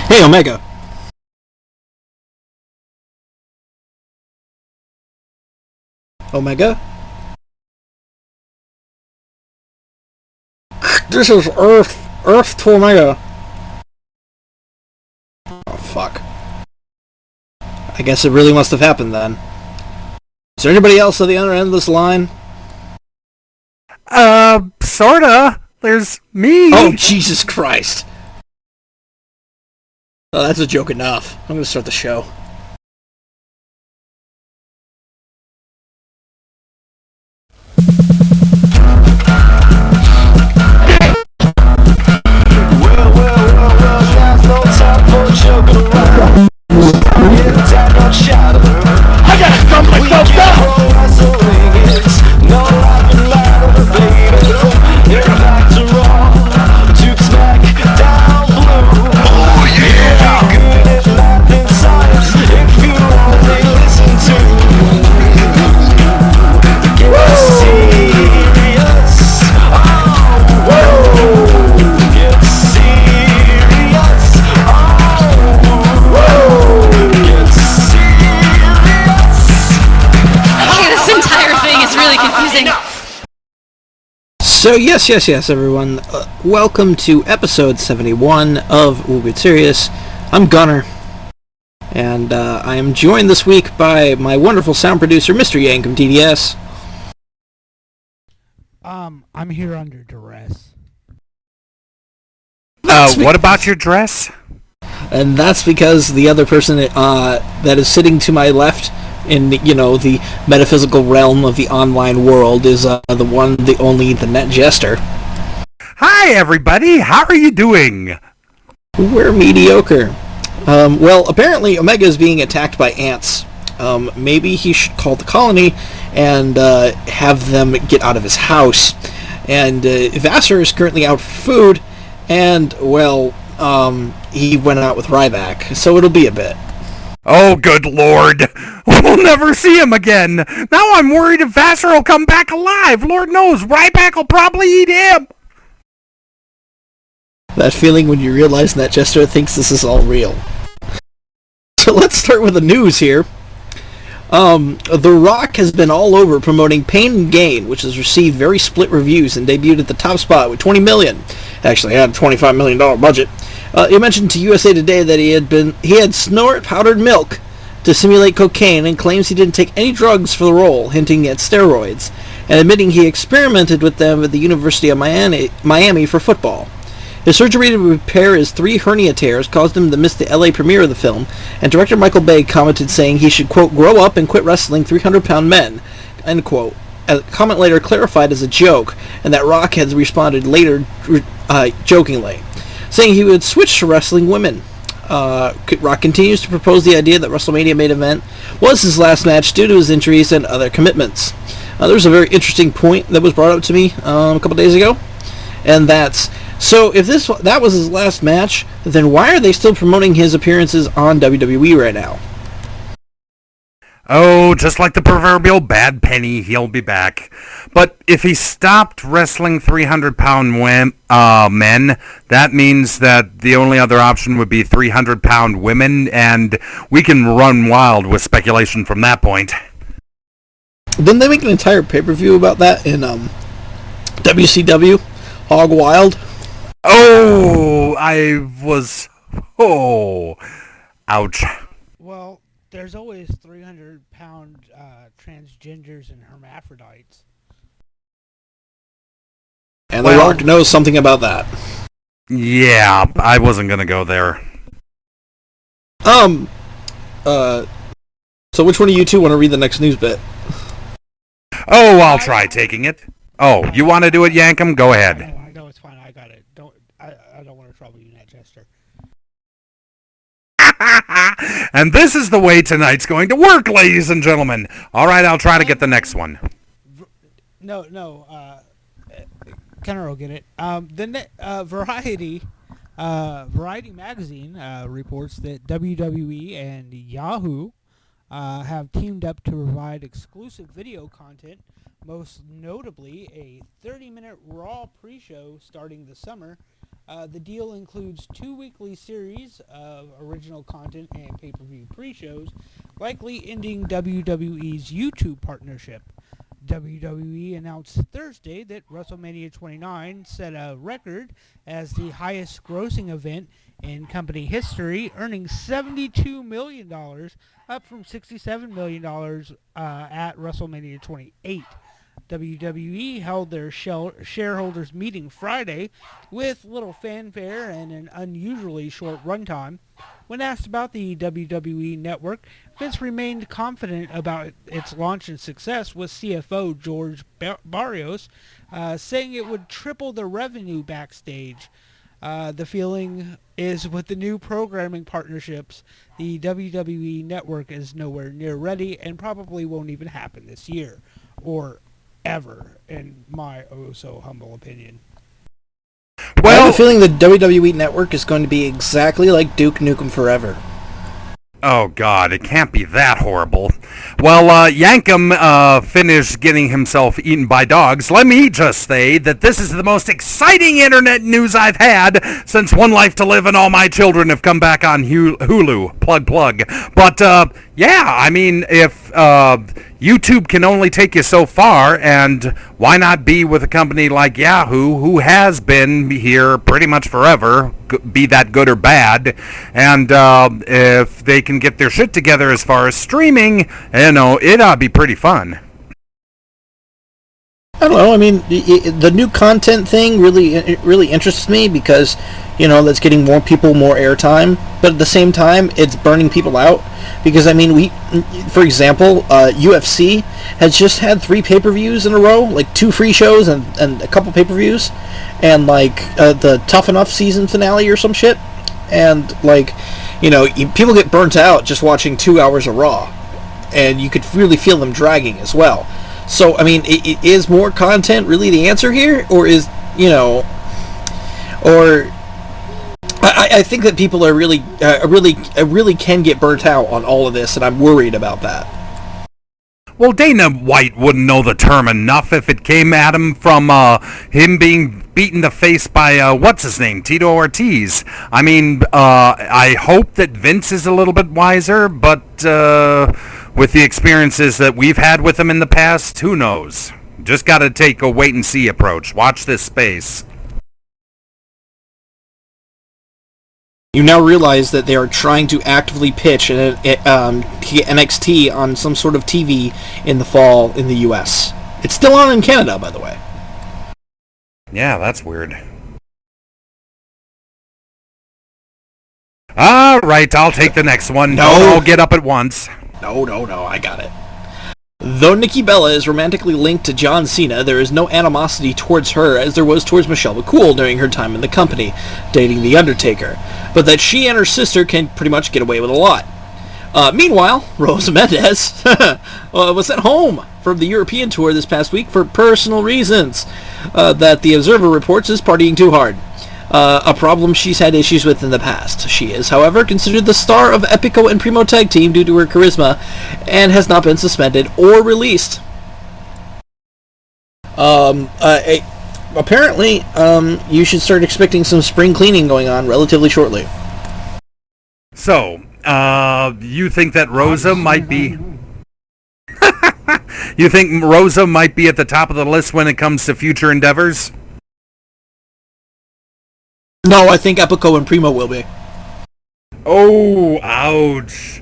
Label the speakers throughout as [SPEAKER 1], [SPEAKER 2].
[SPEAKER 1] Hey, Omega. Omega? This is Earth to Omega. Oh, fuck. I guess it really must have happened then. Is there anybody else at the other end of this line?
[SPEAKER 2] Sorta. There's me.
[SPEAKER 1] Oh, Jesus Christ. Oh, that's a joke enough. I'm gonna start the show.
[SPEAKER 3] I gotta dump myself down! No laughing louder, baby. You're back to raw. Took smack down blue. Oh yeah! Good at math and science. If you only listen to get serious. Oh, whoa! Get serious. Oh, whoa! Get serious.
[SPEAKER 4] Okay, this entire thing is really confusing.
[SPEAKER 1] So, yes, everyone. Welcome to episode 71 of wooo Serious. I'm Gunner. And I am joined this week by my wonderful sound producer, Mr. Yankum TDS.
[SPEAKER 5] I'm here under duress.
[SPEAKER 2] What about your dress?
[SPEAKER 1] And that's because the other person that is sitting to my left in, the metaphysical realm of the online world is the one, the only, the Net Jester.
[SPEAKER 2] Hi, everybody. How are you doing?
[SPEAKER 1] We're mediocre. Well, apparently Omega is being attacked by ants. Maybe he should call the colony and have them get out of his house. And Vassar is currently out for food, and, well, he went out with Ryback, so it'll be a bit.
[SPEAKER 2] Oh, good lord. We'll never see him again. Now I'm worried if Vassar will come back alive. Lord knows, Ryback will probably eat him.
[SPEAKER 1] That feeling when you realize that Jester thinks this is all real. So let's start with the news here. The Rock has been all over promoting Pain and Gain, which has received very split reviews and debuted at the top spot with $20 million. Actually, had a $25 million budget. He mentioned to USA Today that he had snort powdered milk to simulate cocaine and claims he didn't take any drugs for the role, hinting at steroids, and admitting he experimented with them at the University of Miami for football. His surgery to repair his 3 hernia tears caused him to miss the LA premiere of the film, and director Michael Bay commented saying he should, quote, grow up and quit wrestling 300-pound men, end quote. A comment later clarified as a joke, and that Rock had responded later jokingly, saying he would switch to wrestling women. Rock continues to propose the idea that WrestleMania main event was his last match due to his injuries and other commitments. There was a very interesting point that was brought up to me a couple days ago, and that's, so if that was his last match, then why are they still promoting his appearances on WWE right now?
[SPEAKER 2] Oh, just like the proverbial bad penny, he'll be back. But if he stopped wrestling 300-pound men, that means that the only other option would be 300-pound women, and we can run wild with speculation from that point.
[SPEAKER 1] Didn't they make an entire pay-per-view about that in WCW? Hog Wild?
[SPEAKER 2] Oh, ouch.
[SPEAKER 5] Well, there's always 300-pound transgenders and hermaphrodites.
[SPEAKER 1] And The Rock knows something about that.
[SPEAKER 2] Yeah, I wasn't gonna go there.
[SPEAKER 1] So which one of you two want to read the next news bit?
[SPEAKER 2] Oh, I'll try taking it. Oh, you want to do it, Yankum? Go ahead.
[SPEAKER 5] No, it's fine. I got it. I don't want to trouble you, Nat Jester.
[SPEAKER 2] And this is the way tonight's going to work, ladies and gentlemen. All right, I'll try to get the next one.
[SPEAKER 5] No. Kenner will get it. Variety magazine reports that WWE and Yahoo have teamed up to provide exclusive video content, most notably a 30-minute Raw pre-show starting this summer The deal includes 2 weekly series of original content and pay-per-view pre-shows, likely ending WWE's YouTube partnership. WWE announced Thursday that WrestleMania 29 set a record as the highest grossing event in company history, earning $72 million, up from $67 million at WrestleMania 28. WWE held their shareholders meeting Friday with little fanfare and an unusually short runtime. When asked about the WWE network, Vince remained confident about its launch and success, with CFO George Barrios saying it would triple the revenue backstage. The feeling is with the new programming partnerships, the WWE network is nowhere near ready and probably won't even happen this year. Or ever, in my so humble opinion.
[SPEAKER 1] I have a feeling the WWE Network is going to be exactly like Duke Nukem Forever.
[SPEAKER 2] Oh, God, it can't be that horrible. Well, Yankum finished getting himself eaten by dogs. Let me just say that this is the most exciting internet news I've had since One Life to Live and all my children have come back on Hulu. Plug. But, yeah, I mean, if YouTube can only take you so far, and why not be with a company like Yahoo, who has been here pretty much forever, be that good or bad, and if they can get their shit together as far as streaming, you know, it ought to be pretty fun.
[SPEAKER 1] I don't know. I mean, the new content thing really interests me because, you know, that's getting more people more airtime. But at the same time, it's burning people out because, I mean, for example, UFC has just had 3 pay-per-views in a row, like 2 free shows and a couple pay-per-views, and like the Tough Enough season finale or some shit. And like, you know, people get burnt out just watching 2 hours of Raw, and you could really feel them dragging as well. So, I mean, is more content really the answer here? Or is, you know, or I think that people are really can get burnt out on all of this, and I'm worried about that.
[SPEAKER 2] Well, Dana White wouldn't know the term enough if it came at him from him being beaten in the face by, what's his name, Tito Ortiz. I mean, I hope that Vince is a little bit wiser, but with the experiences that we've had with him in the past, who knows? Just got to take a wait-and-see approach. Watch this space.
[SPEAKER 1] You now realize that they are trying to actively pitch NXT on some sort of TV in the fall in the U.S. It's still on in Canada, by the way.
[SPEAKER 2] Yeah, that's weird. All right, I'll take the next one.
[SPEAKER 1] No.
[SPEAKER 2] Don't all get up at once.
[SPEAKER 1] No, I got it. Though Nikki Bella is romantically linked to John Cena, there is no animosity towards her as there was towards Michelle McCool during her time in the company, dating The Undertaker, but that she and her sister can pretty much get away with a lot. Meanwhile, Rosa Mendez was at home from the European tour this past week for personal reasons that the Observer reports is partying too hard. A problem she's had issues with in the past. She is, however, considered the star of Epico and Primo Tag Team due to her charisma and has not been suspended or released. Apparently, you should start expecting some spring cleaning going on relatively shortly.
[SPEAKER 2] So, you think that Rosa might be... You think Rosa might be at the top of the list when it comes to future endeavors?
[SPEAKER 1] No, I think Epico and Primo will be.
[SPEAKER 2] Oh, ouch.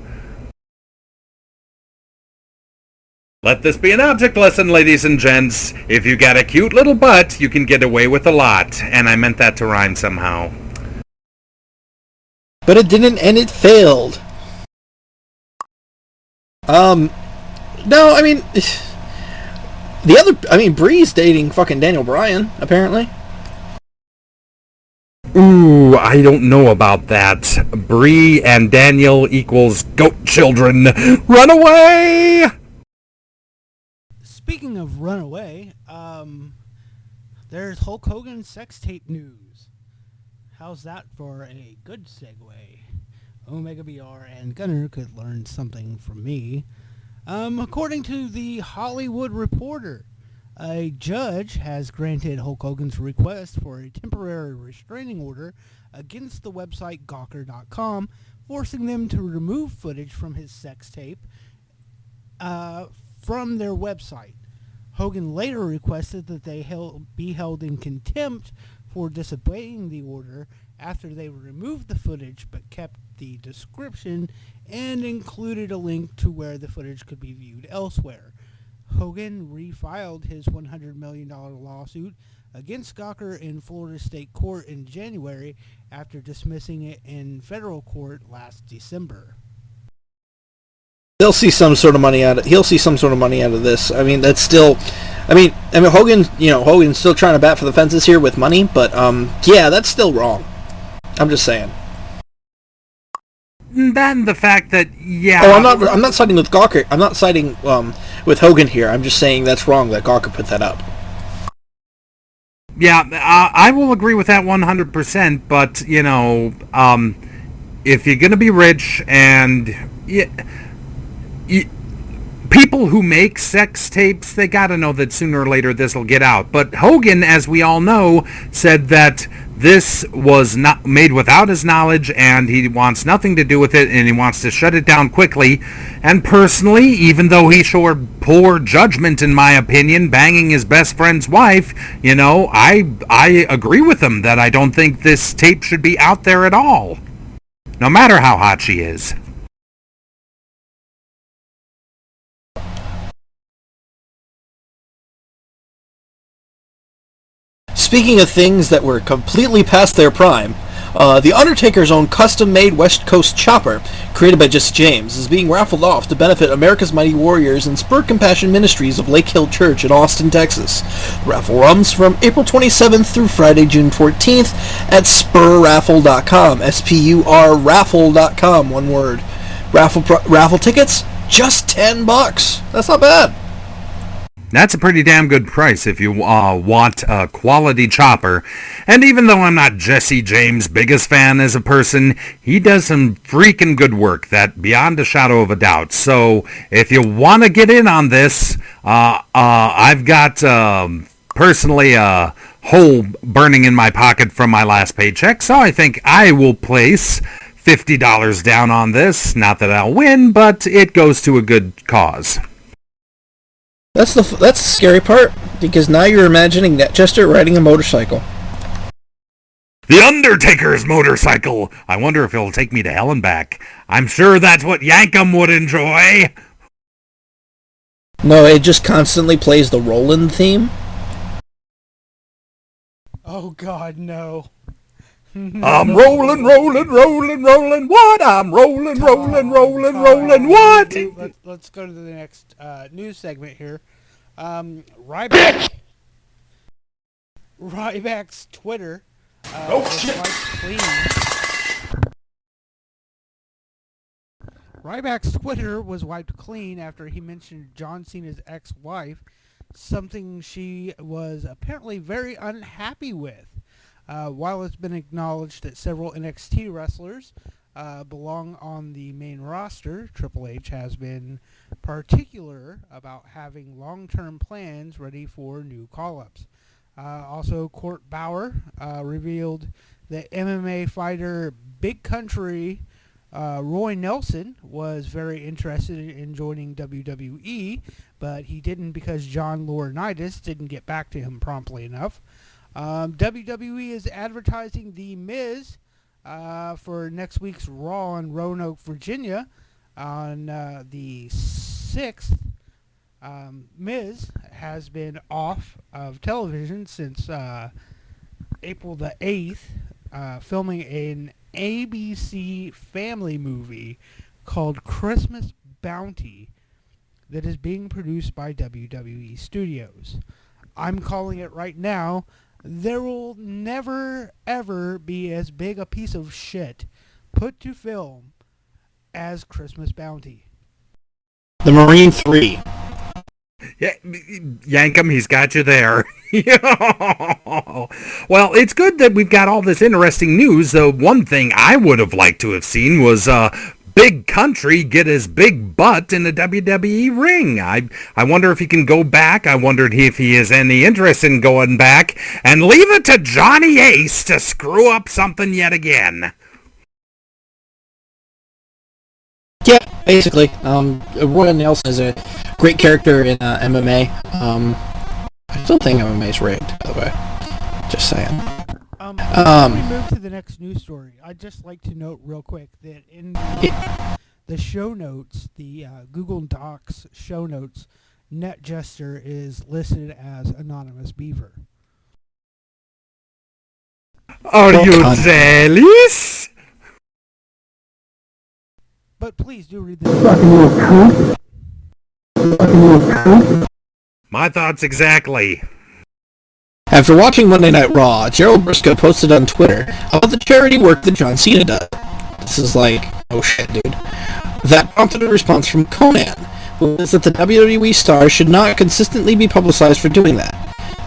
[SPEAKER 2] Let this be an object lesson, ladies and gents. If you got a cute little butt, you can get away with a lot. And I meant that to rhyme somehow.
[SPEAKER 1] But it didn't, and it failed. No, I mean... Bree's dating fucking Daniel Bryan, apparently.
[SPEAKER 2] Ooh, I don't know about that. Bree and Daniel equals goat children. Run away!
[SPEAKER 5] Speaking of run away, there's Hulk Hogan sex tape news. How's that for a good segue? Omega BR and Gunner could learn something from me. According to the Hollywood Reporter, A judge has granted Hulk Hogan's request for a temporary restraining order against the website Gawker.com, forcing them to remove footage from his sex tape from their website. Hogan later requested that they be held in contempt for disobeying the order after they removed the footage but kept the description and included a link to where the footage could be viewed elsewhere. Hogan refiled his $100 million lawsuit against Gawker in Florida State Court in January after dismissing it in federal court last December.
[SPEAKER 1] They'll see some sort of money out of. He'll see some sort of money out of this. I mean, that's still. I mean, Hogan. Hogan's still trying to bat for the fences here with money, but yeah, that's still wrong. I'm just saying.
[SPEAKER 2] Then the fact that
[SPEAKER 1] I'm not siding with Gawker. I'm not siding with Hogan here. I'm just saying that's wrong that Gawker put that up.
[SPEAKER 2] Yeah, I will agree with that 100%. But if you're gonna be rich and people who make sex tapes, they gotta know that sooner or later this will get out. But Hogan, as we all know, said that this was not made without his knowledge, and he wants nothing to do with it, and he wants to shut it down quickly. And personally, even though he showed poor judgment, in my opinion, banging his best friend's wife, I agree with him that I don't think this tape should be out there at all, no matter how hot she is.
[SPEAKER 1] Speaking of things that were completely past their prime, The Undertaker's own custom-made West Coast chopper, created by Jesse James, is being raffled off to benefit America's Mighty Warriors and Spur Compassion Ministries of Lake Hill Church in Austin, Texas. The raffle runs from April 27th through Friday, June 14th at spurraffle.com, S-P-U-R raffle.com, one word. Raffle tickets, just $10. That's not bad.
[SPEAKER 2] That's a pretty damn good price if you want a quality chopper. And even though I'm not Jesse James' biggest fan as a person, he does some freaking good work, that beyond a shadow of a doubt. So if you want to get in on this, I've got personally a hole burning in my pocket from my last paycheck, so I think I will place $50 down on this. Not that I'll win, but it goes to a good cause.
[SPEAKER 1] That's the scary part, because now you're imagining Netchester riding a motorcycle.
[SPEAKER 2] The Undertaker's motorcycle! I wonder if it'll take me to hell and back. I'm sure that's what Yankum would enjoy!
[SPEAKER 1] No, it just constantly plays the Roland theme.
[SPEAKER 5] Oh God, no.
[SPEAKER 2] I'm rolling, what? I'm rolling, what?
[SPEAKER 5] Let's go to the next news segment here. Ryback's Twitter was wiped clean. Ryback's Twitter was wiped clean after he mentioned John Cena's ex-wife, something she was apparently very unhappy with. While it's been acknowledged that several NXT wrestlers belong on the main roster, Triple H has been particular about having long-term plans ready for new call-ups. Also, Court Bauer revealed that MMA fighter Big Country Roy Nelson was very interested in joining WWE, but he didn't because John Laurinaitis didn't get back to him promptly enough. WWE is advertising The Miz for next week's Raw in Roanoke, Virginia on the 6th. Miz has been off of television since April the 8th, filming an ABC family movie called Christmas Bounty that is being produced by WWE Studios. I'm calling it right now. There will never, ever be as big a piece of shit put to film as Christmas Bounty.
[SPEAKER 1] The Marine 3.
[SPEAKER 2] Yeah, Yankum, he's got you there. Well, it's good that we've got all this interesting news, though one thing I would have liked to have seen was big country get his big butt in a WWE ring. I wonder if he can go back. I wondered if he has any interest in going back and leave it to Johnny Ace to screw up something yet again.
[SPEAKER 1] Yeah, basically. Roy Nelson is a great character in MMA. I still think MMA is rigged, by the way. Just saying.
[SPEAKER 5] Before we move to the next news story, I'd just like to note real quick that in the show notes, the Google Docs show notes, NetJester is listed as Anonymous Beaver.
[SPEAKER 2] Are you jealous?
[SPEAKER 5] But please do read the
[SPEAKER 2] My thoughts exactly.
[SPEAKER 1] After watching Monday Night Raw, Gerald Briscoe posted on Twitter about the charity work that John Cena does. This is like, oh shit, dude. That prompted a response from Conan, who says that the WWE star should not consistently be publicized for doing that.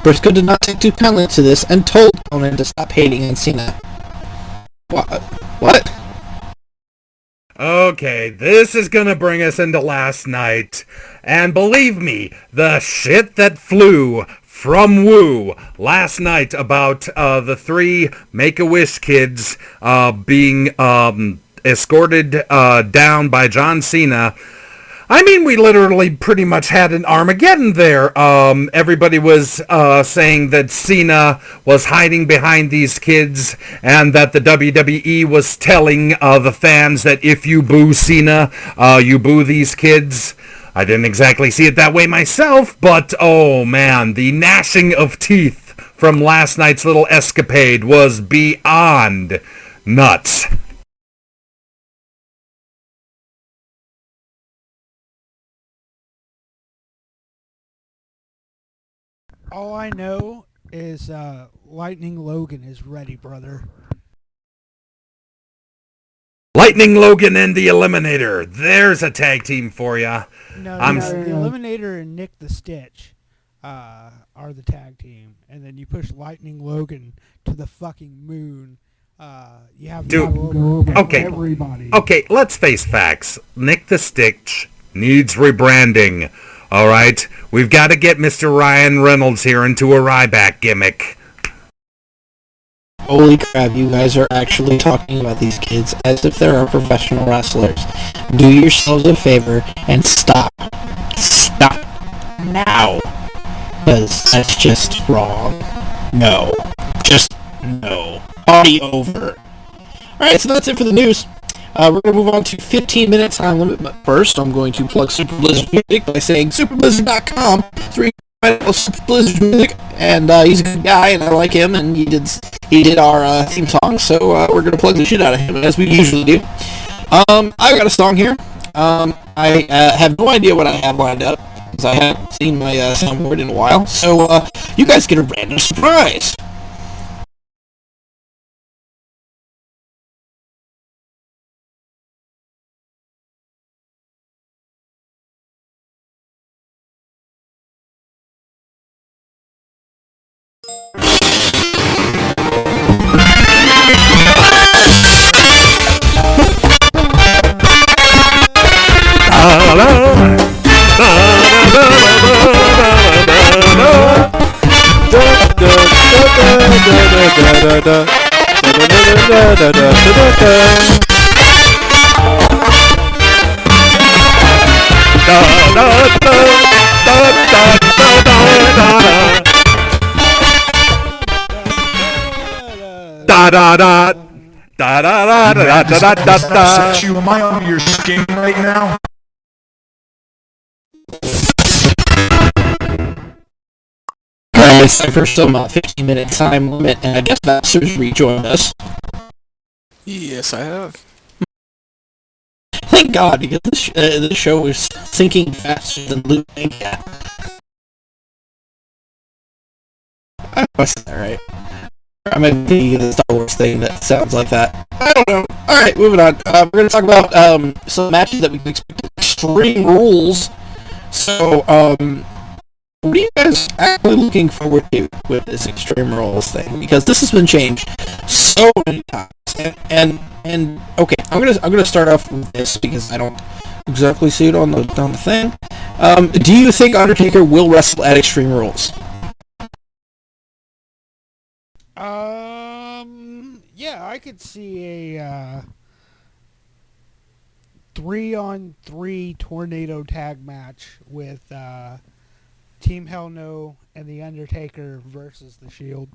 [SPEAKER 1] Briscoe did not take too kindly to this and told Conan to stop hating on Cena. What?
[SPEAKER 2] Okay, this is gonna bring us into last night. And believe me, the shit that flew from Woo last night about the three Make-A-Wish kids being escorted down by John Cena. I mean, we literally pretty much had an Armageddon there. Everybody was saying that Cena was hiding behind these kids and that the WWE was telling the fans that if you boo Cena, you boo these kids. I didn't exactly see it that way myself, but oh man, the gnashing of teeth from last night's little escapade was beyond nuts.
[SPEAKER 5] All I know is Lightning Logan is ready, brother.
[SPEAKER 2] Lightning Logan and the Eliminator. There's a tag team for ya.
[SPEAKER 5] No, the Eliminator and Nick the Stitch are the tag team, and then you push Lightning Logan to the fucking moon. You have to go over everybody.
[SPEAKER 2] Okay, let's face facts. Nick the Stitch needs rebranding. All right, we've got to get Mr. Ryan Reynolds here into a Ryback gimmick.
[SPEAKER 1] Holy crap, you guys are actually talking about these kids as if they are professional wrestlers. Do yourselves a favor and stop. Stop. Now. Because that's just wrong. No. Just no. Party over. Alright, so that's it for the news. We're going to move on to 15 minute time limit, but first I'm going to plug Super Blizzard Music by saying superblizzard.com. Super Blizzard Music, and he's a good guy, and I like him, and he did our theme song, so we're going to plug the shit out of him, as we usually do. I got a song here. I have no idea what I have lined up, because I haven't seen my soundboard in a while, so you guys get a random surprise.
[SPEAKER 6] You, am I on your skin right now?
[SPEAKER 1] Alright, it's time for some 15 minute time limit, and I guess Vassar's rejoined us.
[SPEAKER 7] Yes, I have.
[SPEAKER 1] Thank God, because this show is sinking faster than Luke Cat. I said that right. I might be the Star Wars thing that sounds like that. I don't know. Alright, moving on. We're going to talk about some matches that we can expect. Extreme Rules. So, what are you guys actually looking forward to with this Extreme Rules thing? Because this has been changed so many times. and okay, I'm gonna start off with this because I don't exactly see it on the thing. Do you think Undertaker will wrestle at Extreme Rules?
[SPEAKER 5] Yeah, I could see a 3-on-3 tornado tag match with Team Hell No and The Undertaker versus The Shield.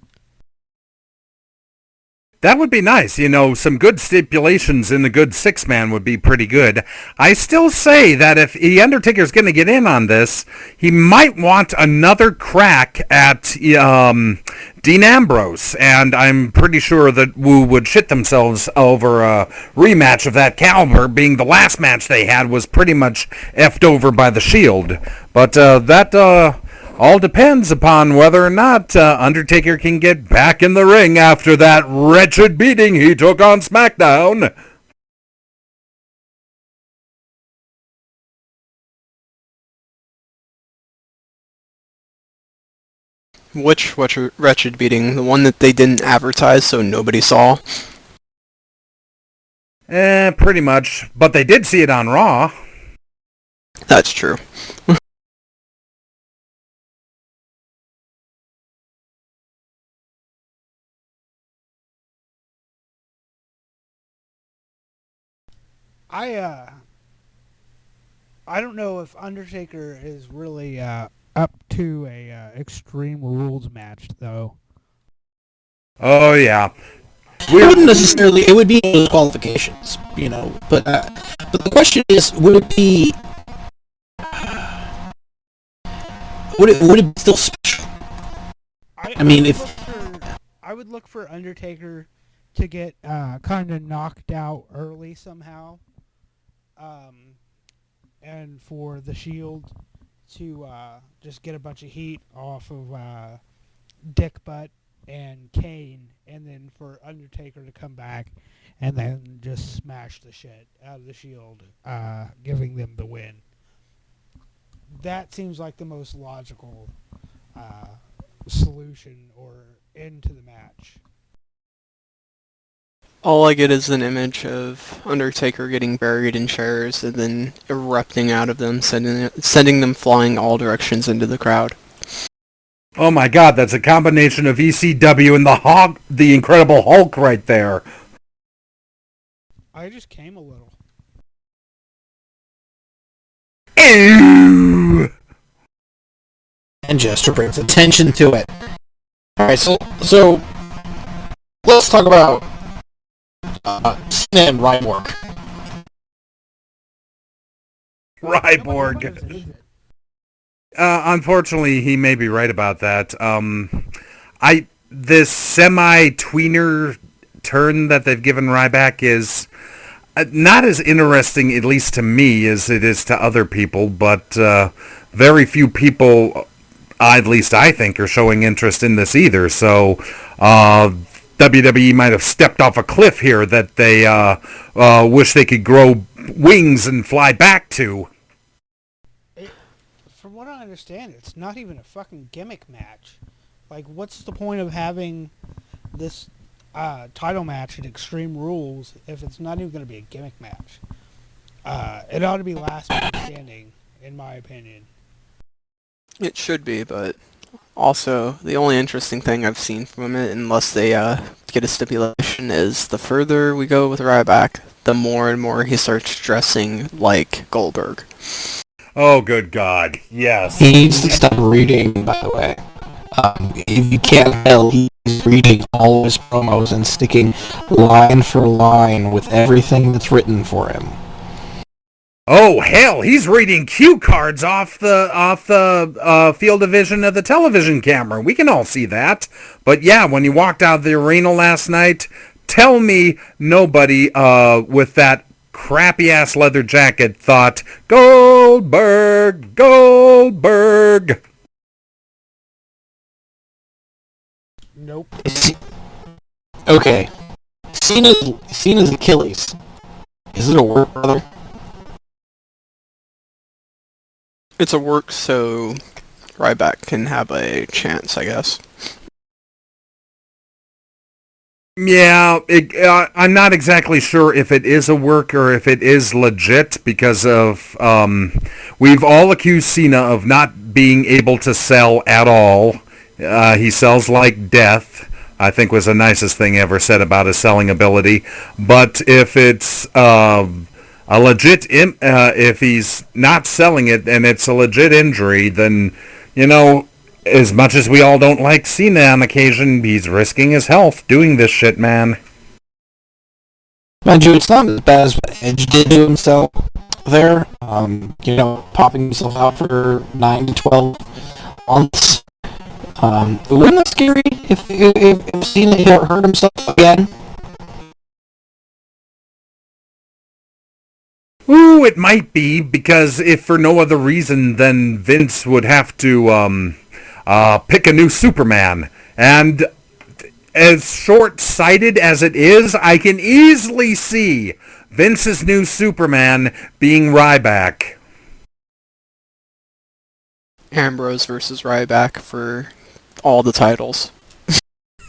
[SPEAKER 2] That would be nice. You know, some good stipulations in the good six-man would be pretty good. I still say that if The Undertaker's going to get in on this, he might want another crack at Dean Ambrose, and I'm pretty sure that Woo would shit themselves over a rematch of that caliber, being the last match they had was pretty much effed over by the Shield. But that all depends upon whether or not Undertaker can get back in the ring after that wretched beating he took on SmackDown.
[SPEAKER 7] Which wretched beating? The one that they didn't advertise so nobody saw?
[SPEAKER 2] Pretty much. But they did see it on Raw.
[SPEAKER 7] That's true.
[SPEAKER 5] I don't know if Undertaker is really up to a Extreme Rules match though.
[SPEAKER 2] Oh yeah.
[SPEAKER 1] It wouldn't necessarily. It would be those qualifications, you know. But the question is, would it be? Would it be still special? I mean,
[SPEAKER 5] I would look for Undertaker to get kind of knocked out early somehow, and for the Shield to just get a bunch of heat off of Dick Butt and Kane, and then for Undertaker to come back and then just smash the shit out of the Shield, giving them the win. That seems like the most logical solution or end to the match.
[SPEAKER 7] All I get is an image of Undertaker getting buried in chairs and then erupting out of them, sending them flying all directions into the crowd.
[SPEAKER 2] Oh my God, that's a combination of ECW and the Incredible Hulk right there.
[SPEAKER 5] I just came a little.
[SPEAKER 2] Ew!
[SPEAKER 1] And Jester brings attention to it. Alright, so let's talk about Cena and Ryborg.
[SPEAKER 2] Ryborg. Unfortunately, he may be right about that. This semi-tweener turn that they've given Ryback is not as interesting, at least to me, as it is to other people, but very few people, at least I think, are showing interest in this either, so WWE might have stepped off a cliff here that they wish they could grow wings and fly back to.
[SPEAKER 5] From what I understand, it's not even a fucking gimmick match. Like, what's the point of having this title match at Extreme Rules if it's not even going to be a gimmick match? It ought to be last man standing, in my opinion.
[SPEAKER 7] It should be, but also the only interesting thing I've seen from it, unless they get a stipulation, is the further we go with Ryback, the more and more he starts dressing like Goldberg.
[SPEAKER 2] Oh, good God, yes.
[SPEAKER 1] He needs to stop reading, by the way. If you can't tell, he's reading all his promos and sticking line for line with everything that's written for him.
[SPEAKER 2] Oh, hell, he's reading cue cards off the field of vision of the television camera. We can all see that. But yeah, when you walked out of the arena last night, tell me nobody with that crappy-ass leather jacket thought, Goldberg, Goldberg.
[SPEAKER 5] Nope.
[SPEAKER 1] Okay. Cena's Achilles. Is it a work, brother?
[SPEAKER 7] It's a work so Ryback can have a chance, I guess.
[SPEAKER 2] Yeah, I'm not exactly sure if it is a work or if it is legit because of we've all accused Cena of not being able to sell at all. He sells like death, I think was the nicest thing ever said about his selling ability. But if it's a legit, if he's not selling it and it's a legit injury, then, you know, as much as we all don't like Cena on occasion, he's risking his health doing this shit, man.
[SPEAKER 1] Mind you, it's not as bad as what Edge did to himself there. Popping himself out for 9 to 12 months. Wouldn't that scary if Cena hurt himself again?
[SPEAKER 2] Ooh, it might be, because if for no other reason, then Vince would have to pick a new Superman. And as short-sighted as it is, I can easily see Vince's new Superman being Ryback.
[SPEAKER 7] Ambrose versus Ryback for all the titles.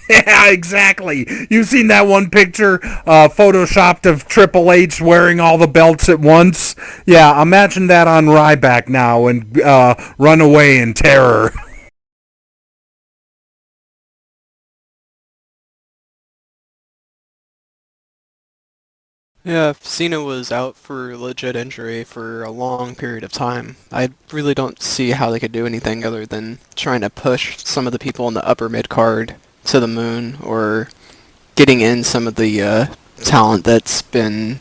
[SPEAKER 2] Yeah, exactly. You've seen that one picture photoshopped of Triple H wearing all the belts at once? Yeah, imagine that on Ryback now and run away in terror.
[SPEAKER 7] Yeah, if Cena was out for legit injury for a long period of time, I really don't see how they could do anything other than trying to push some of the people in the upper mid-card to the moon, or getting in some of the talent that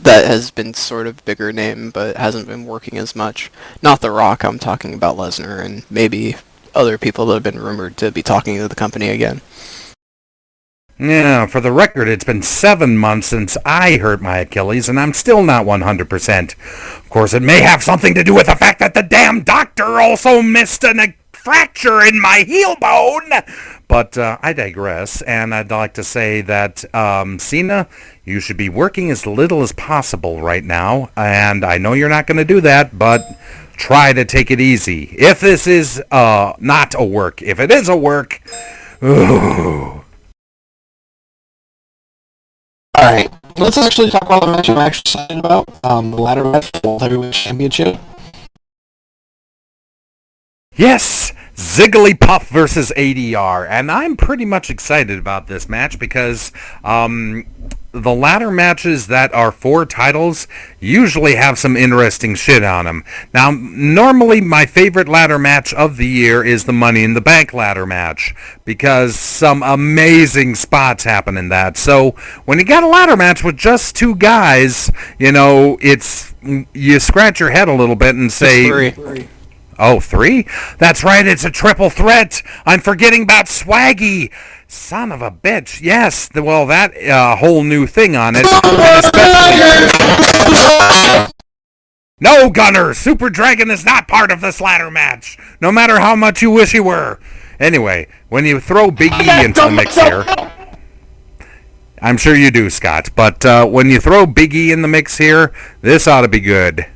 [SPEAKER 7] has been sort of bigger name but hasn't been working as much. Not The Rock, I'm talking about Lesnar and maybe other people that have been rumored to be talking to the company again.
[SPEAKER 2] Yeah, for the record, it's been 7 months since I hurt my Achilles, and I'm still not 100%. Of course, it may have something to do with the fact that the damn doctor also missed a fracture in my heel bone. But I digress, and I'd like to say that, Cena, you should be working as little as possible right now, and I know you're not going to do that, but try to take it easy. If this is not a work, if it is a work, ooh.
[SPEAKER 1] Alright, let's actually talk about the match I'm actually excited about. The ladder match for the World Heavyweight Championship.
[SPEAKER 2] Yes! Zigglypuff versus ADR. And I'm pretty much excited about this match because the ladder matches that are for titles usually have some interesting shit on them. Now, normally my favorite ladder match of the year is the Money in the Bank ladder match because some amazing spots happen in that. So when you got a ladder match with just two guys, you know, you scratch your head a little bit and say...
[SPEAKER 7] Three.
[SPEAKER 2] Oh, 3? That's right, it's a triple threat. I'm forgetting about Swaggy. Son of a bitch. Yes, well, that whole new thing on it. And especially... No, Gunner! Super Dragon is not part of this ladder match, no matter how much you wish he were. Anyway, when you throw Big E into the mix here... I'm sure you do, Scott, but when you throw Big E in the mix here, this ought to be good.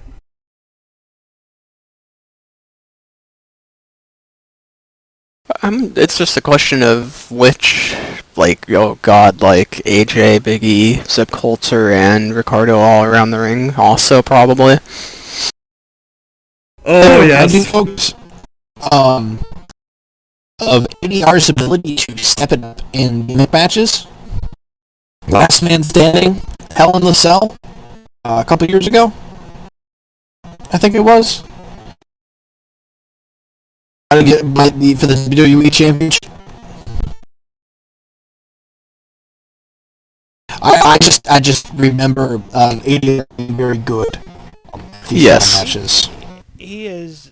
[SPEAKER 7] It's just a question of which, AJ, Big E, Zip Coulter, and Ricardo all around the ring also, probably.
[SPEAKER 2] Oh, yes.
[SPEAKER 1] I do focus of ADR's ability to step it up in gimmick matches. Last Man Standing, Hell in the Cell, a couple years ago, I think it was. Might be for the WWE Championship. I just remember ADR being very good.
[SPEAKER 7] Yes.
[SPEAKER 1] Matches.
[SPEAKER 5] He is...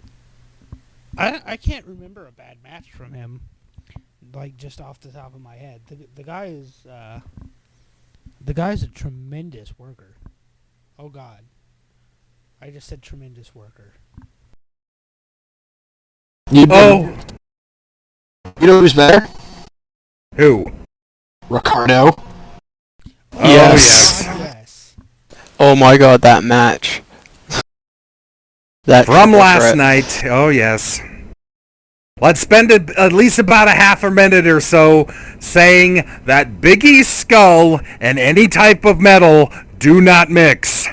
[SPEAKER 5] I can't remember a bad match from him, just off the top of my head. The guy is... the guy's a tremendous worker. Oh, God. I just said tremendous worker.
[SPEAKER 1] You know who's better?
[SPEAKER 2] Who?
[SPEAKER 1] Ricardo.
[SPEAKER 7] Yes.
[SPEAKER 5] Yes.
[SPEAKER 7] Oh my god, that match.
[SPEAKER 2] From last night. Oh, yes. Let's spend at least about a half a minute or so saying that Big E's skull and any type of metal do not mix.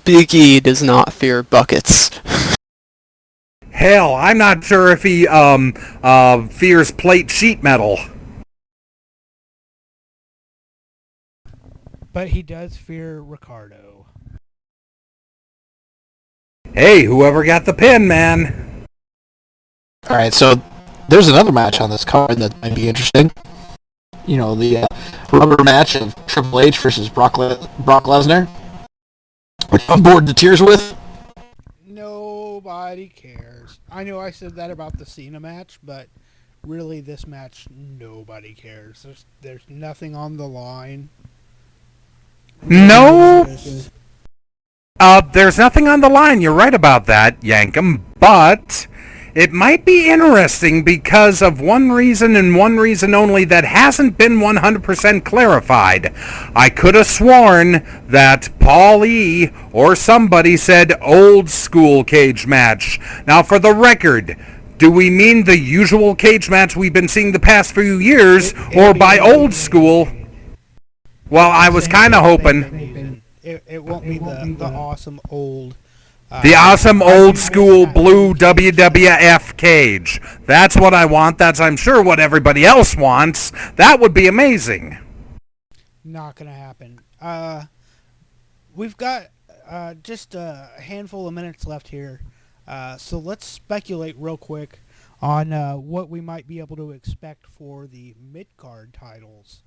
[SPEAKER 7] Big E does not fear buckets.
[SPEAKER 2] Hell, I'm not sure if he fears plate sheet metal.
[SPEAKER 5] But he does fear Ricardo.
[SPEAKER 2] Hey, whoever got the pin, man.
[SPEAKER 1] Alright, so there's another match on this card that might be interesting. You know, the rubber match of Triple H versus Brock Lesnar. Which I'm bored to tears with.
[SPEAKER 5] Nobody cares. I know I said that about the Cena match, but really this match, nobody cares. There's nothing on the line.
[SPEAKER 2] No. There's nothing on the line. You're right about that, Yankum. But it might be interesting because of one reason and one reason only that hasn't been 100% clarified. I could have sworn that Paul E. or somebody said old school cage match. Now, for the record, do we mean the usual cage match we've been seeing the past few years, or by old school? Well, I was kind of hoping.
[SPEAKER 5] It won't be the awesome old...
[SPEAKER 2] The awesome old school blue WWF cage. That's what I want. That's, I'm sure, what everybody else wants. That would be amazing.
[SPEAKER 5] Not going to happen. We've got just a handful of minutes left here. So let's speculate real quick on what we might be able to expect for the mid-card titles.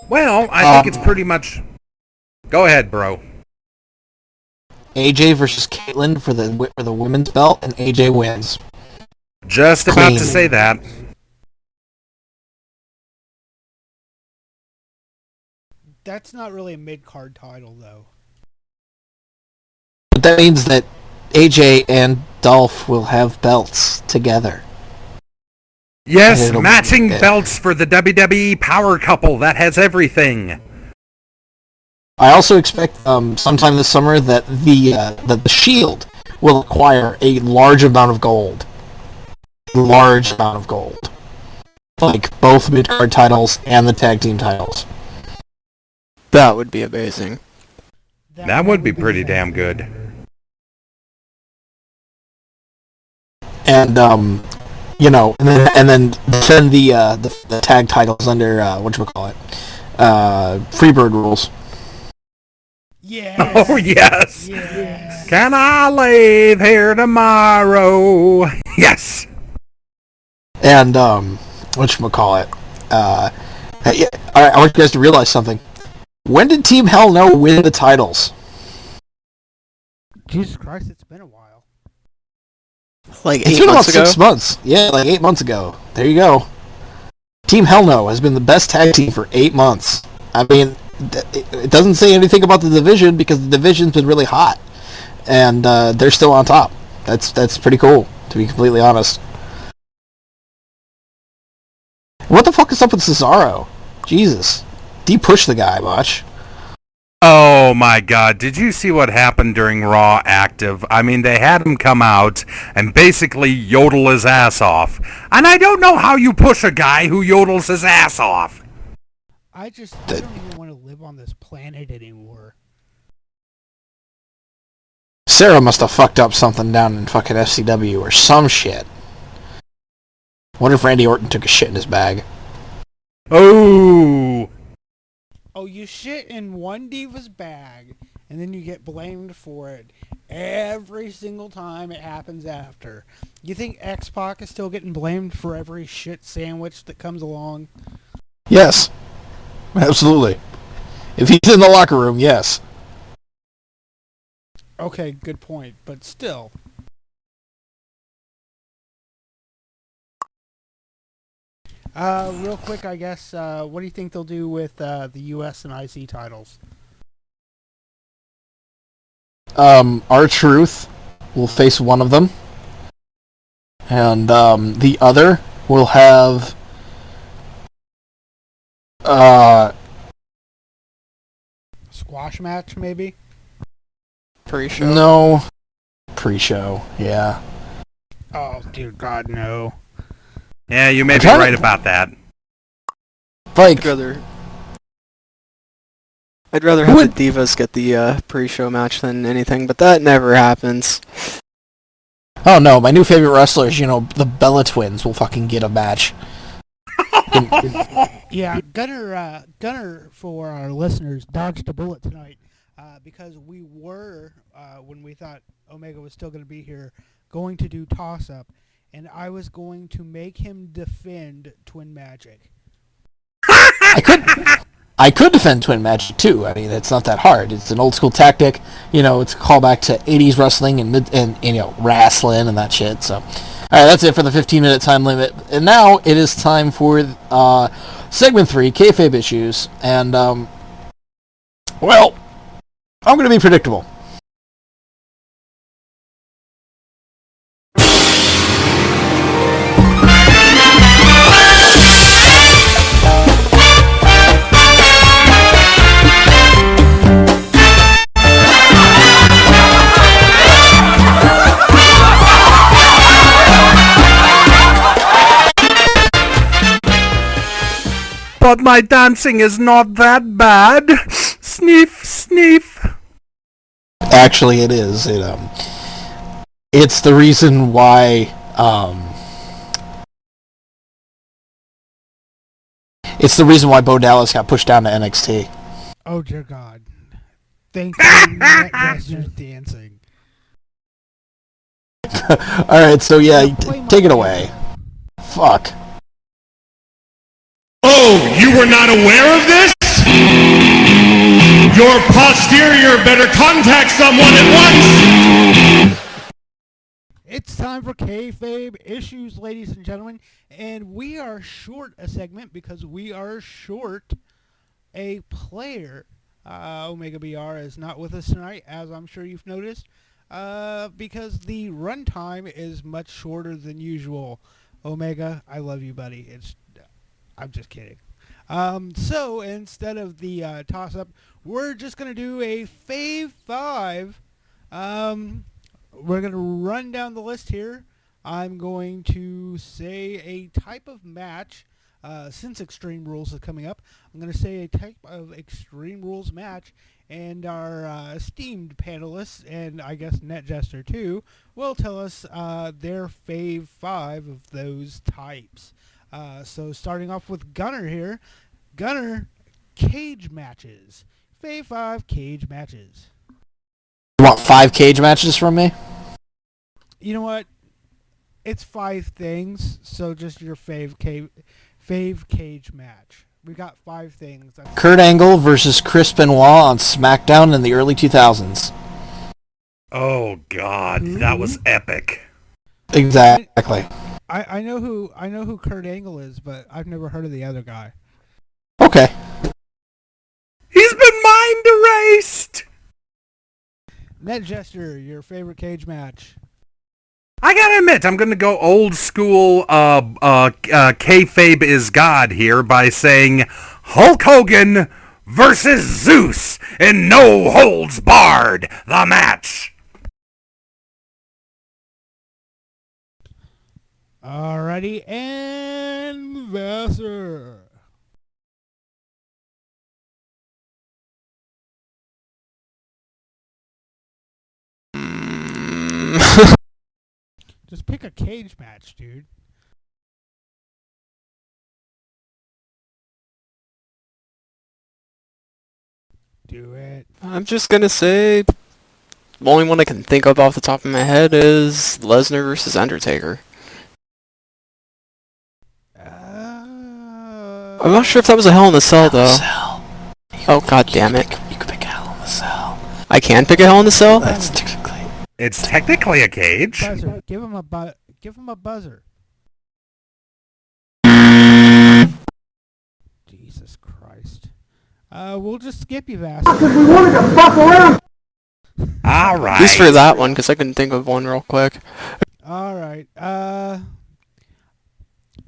[SPEAKER 2] Well, I think it's pretty much... Go ahead, bro.
[SPEAKER 1] AJ versus Caitlyn for the women's belt, and AJ wins.
[SPEAKER 2] Just about to say that.
[SPEAKER 5] That's not really a mid-card title, though.
[SPEAKER 1] But that means that AJ and Dolph will have belts together.
[SPEAKER 2] Yes, matching belts for the WWE Power Couple. That has everything.
[SPEAKER 1] I also expect sometime this summer that the Shield will acquire a large amount of gold. Like both mid-card titles and the tag team titles.
[SPEAKER 7] That would be amazing.
[SPEAKER 2] That would be pretty damn good.
[SPEAKER 1] And and then send the tag titles under whatchamacallit, Freebird rules.
[SPEAKER 5] Yes.
[SPEAKER 2] Oh, yes.
[SPEAKER 5] Yes.
[SPEAKER 2] Can I leave here tomorrow? Yes.
[SPEAKER 1] And, whatchamacallit, I want you guys to realize something. When did Team Hell No win the titles?
[SPEAKER 5] Jesus Christ, it's been a while.
[SPEAKER 7] Like
[SPEAKER 1] It's
[SPEAKER 7] 8
[SPEAKER 1] been about
[SPEAKER 7] months ago?
[SPEAKER 1] 6 months. Yeah, like 8 months ago. There you go. Team Hell No has been the best tag team for 8 months. I mean, it doesn't say anything about the division because the division's been really hot. And they're still on top. That's pretty cool, to be completely honest. What the fuck is up with Cesaro? Jesus. De-push the guy much.
[SPEAKER 2] Oh my god, did you see what happened during Raw Active? I mean, they had him come out and basically yodel his ass off. And I don't know how you push a guy who yodels his ass off.
[SPEAKER 5] I don't even want to live on this planet anymore.
[SPEAKER 1] Sarah must have fucked up something down in fucking FCW or some shit. Wonder if Randy Orton took a shit in his bag.
[SPEAKER 2] Oh.
[SPEAKER 5] Oh, you shit in one diva's bag, and then you get blamed for it every single time it happens after. You think X-Pac is still getting blamed for every shit sandwich that comes along?
[SPEAKER 1] Yes. Absolutely. If he's in the locker room, yes.
[SPEAKER 5] Okay, good point, but still. Real quick, I guess, what do you think they'll do with the US and IC titles?
[SPEAKER 1] R-Truth will face one of them. And the other will have...
[SPEAKER 5] squash match, maybe?
[SPEAKER 7] Pre-show.
[SPEAKER 1] No. Pre-show, yeah.
[SPEAKER 5] Oh, dear God, no.
[SPEAKER 2] Yeah, you may be
[SPEAKER 1] trying to-
[SPEAKER 2] right about that.
[SPEAKER 1] Like,
[SPEAKER 7] I'd rather have the Divas get the pre-show match than anything, but that never happens.
[SPEAKER 1] oh no, my new favorite wrestlers, the Bella Twins will fucking get a match.
[SPEAKER 5] Yeah, Gunner, for our listeners, dodged a bullet tonight because we were, when we thought Omega was still going to be here, going to do toss-up, and I was going to make him defend Twin Magic.
[SPEAKER 1] I could defend Twin Magic too. I mean, it's not that hard. It's an old school tactic. It's a callback to 80s wrestling and wrestling and that shit. So, all right, that's it for the 15-minute time limit. And now it is time for segment 3, kayfabe issues. And well, I'm going to be predictable.
[SPEAKER 2] But my dancing is not that bad. Sniff, sniff.
[SPEAKER 1] Actually, it is. It's the reason why. It's the reason why Bo Dallas got pushed down to NXT.
[SPEAKER 5] Oh, dear God. Thank you, Matt Jester's dancing.
[SPEAKER 1] All right, so yeah, take it away. Fuck.
[SPEAKER 6] Oh, you were not aware of this? Your posterior better contact someone at once!
[SPEAKER 5] It's time for kayfabe issues, ladies and gentlemen, and we are short a segment because we are short a player. Omega BR is not with us tonight, as I'm sure you've noticed, because the runtime is much shorter than usual. Omega, I love you, buddy. I'm just kidding. So instead of the toss-up, we're just going to do a Fave 5. We're going to run down the list here. I'm going to say a type of match. Since Extreme Rules is coming up, I'm going to say a type of Extreme Rules match. And our esteemed panelists, and I guess Net Jester too, will tell us their Fave 5 of those types. So starting off with Gunner here. Gunner, cage matches. Fave 5 cage matches.
[SPEAKER 1] You want 5 cage matches from me?
[SPEAKER 5] You know what? It's 5 things, so just your fave cage match. We got 5 things.
[SPEAKER 1] Kurt Angle versus Chris Benoit on SmackDown in the early 2000s.
[SPEAKER 2] Oh God, that was epic.
[SPEAKER 1] Exactly.
[SPEAKER 5] I know who Kurt Angle is, but I've never heard of the other guy.
[SPEAKER 1] Okay.
[SPEAKER 2] He's been mind erased.
[SPEAKER 5] Net Jester, your favorite cage match.
[SPEAKER 2] I gotta admit, I'm gonna go old school, kayfabe is God here by saying Hulk Hogan versus Zeus in No Holds Barred, the match.
[SPEAKER 5] Alrighty, and Vassar. Just pick a cage match, dude. Do it.
[SPEAKER 7] I'm just gonna say, the only one I can think of off the top of my head is Lesnar versus Undertaker. I'm not sure if that was a Hell in a Cell though. Oh god damn it!
[SPEAKER 1] You could pick a Hell in a Cell.
[SPEAKER 7] I can pick a Hell in a Cell.
[SPEAKER 1] That's technically.
[SPEAKER 2] It's technically a cage.
[SPEAKER 5] Buzzer. Give him a buzzer. Jesus Christ. We'll just skip you, Vassar.
[SPEAKER 2] All right.
[SPEAKER 7] At least for that one, because I couldn't think of one real quick.
[SPEAKER 5] Alright.